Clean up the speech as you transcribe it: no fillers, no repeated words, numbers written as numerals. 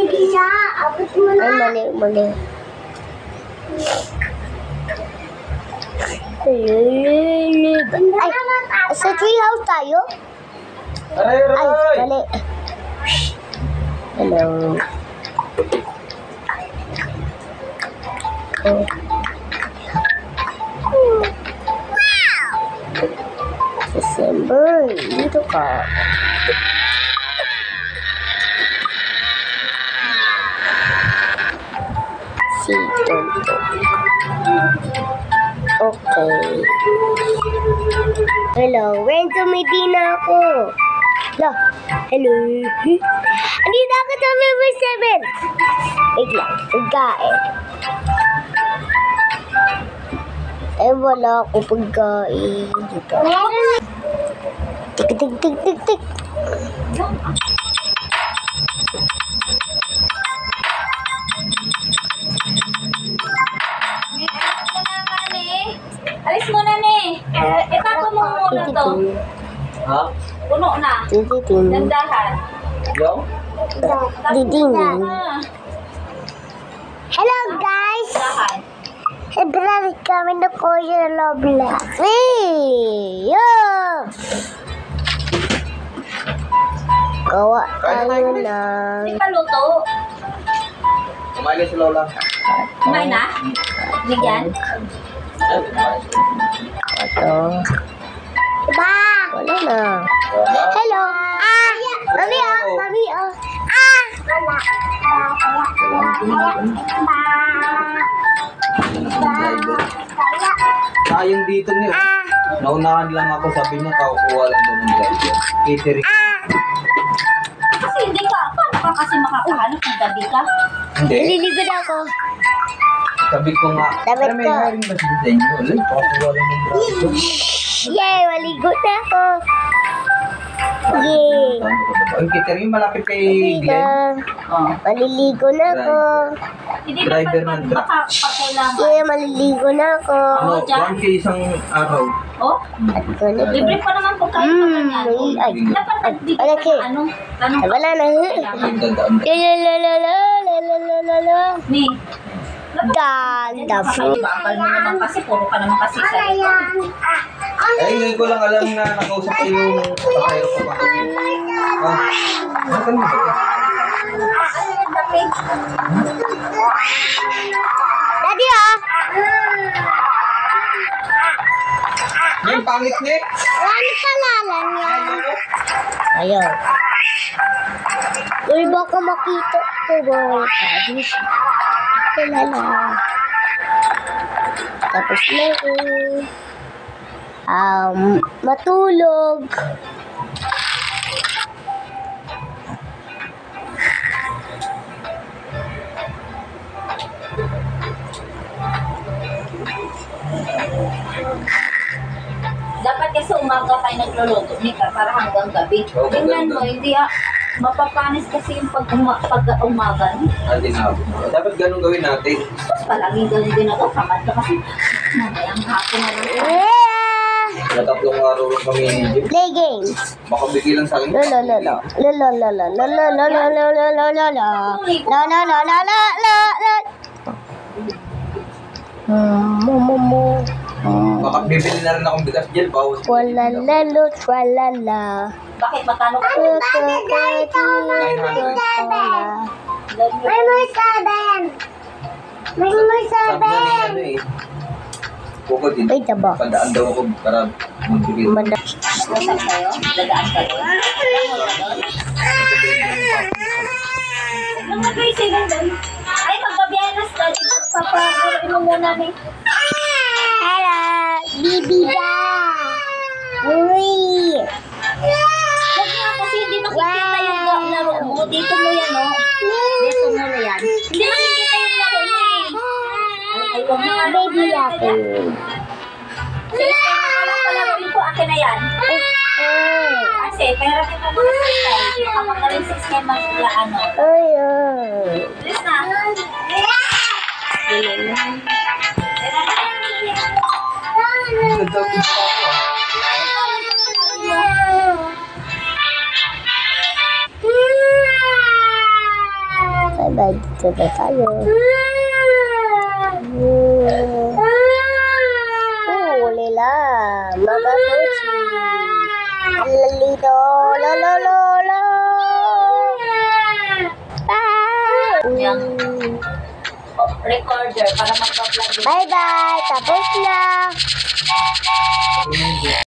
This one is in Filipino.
Sige na, abot mo na. Ay, mali. Ay, sa tree house tayo? Ay, mali. Hello. December, dito ka. Si Tonto. Okay. Hello, Renzo, may di na ako. Hello. Andito ako sa number 7. Wait lang, pagkain. Wala ako pagkain dito. Tik. Alis mo na ni. Itapo mo muna to. Ha? Puno na. Dandahan. Yo? Diding. Hello guys. Dandahan. Ibalik kami na Kuya Roblox. Hey! Yo! Gawa tayo na. Hindi pa luto. Kumain na si Lola. Kumain na? Bigyan? Ito. Diba? Wala na. Hello. Mami. Sayang dito niyo. Naunahan lang ako, sabi niya kakukuha lang doon ng driver. Catering. Kasi hindi ka. Paano ka kasi makakahanap ng gabi ka? Hindi. Naliligo na ako. Sabi ko nga, Dapat may ka. hiring ba sa inyo? Alay, kakukuha lang ng driver. Yay! Maligo na ako. Yay! Ang catering malapit kay Glenn. Maliligo na ako. Hindi ka Driver pa ng truck. makakailangan. Yay! Maliligo na ako. Ano, 1K isang araw. Oh? At ko na ito. Libre pa naman po kayo pa ganyan. Ay. Dapat nagbigay Wala, ka Kay. ng ano? Tanong ka. Wala na. Ang gandaan. Lalalala. Ni. Ganda fruit. Bakal mo naman kasi. Puro ka naman kasi sa ito. Ay, ngayon ko lang alam na nakausap ko yung pakayro ko pa. Nasaan mo ba ito? Ano yung gabi? Daddy, Yung pangit niya. Ano pangalan niya? Ayaw. Uy, baka makita ko. Bawal ka. Kilala. Tapos na matulog. Dapat kasi umaga tayo nagluluto ni ka para hanggang gabi. Oo, Tingnan maganda. mo, hindi mapapanis kasi yung pag-umaga. Hindi na. Dapat ganun gawin natin. Tapos palaging ganun din ako. Kamad ka kasi mamayang hapon na lang. Yeah! Na 3 araw lang kami ni Jim. Play games. Baka bigay lang sa akin. La la la la. La la la la la la la la la la la la la. La la la la la la la. Mo. Baka bibili na rin akong bigas dyan. Bawas. Wala la lo tralala. Bakit magkano ka? May more seven. May more Sabi na ni ano eh. Buko din. Ay, taba. Padaan daw ako para magbigay. Nasaan kayo? Dadaan ka doon? Ano mag-gray silang doon? Ay, magbabiyanas ka. Papakuloy mo muna ni. Hello, Bibiga. Uy. Huwag nga kasi hindi makikita yung laro mo. Dito mo yan, no? Dito mo na yan. Hindi makikita yung laro mo eh. Ay, huwag na nga Baby natin. Sige, palaruin ko. Akin na yan. Kasi, pera kita mo na sa kapag galing 6 kayo magla ano. Ay. Bilis na. Bye-bye. Dito na tayo. Lila. Mga pusi. Lalito. Lolo. Bye. Yan. Recorder para magpa-vlog. Bye-bye. Tapos na.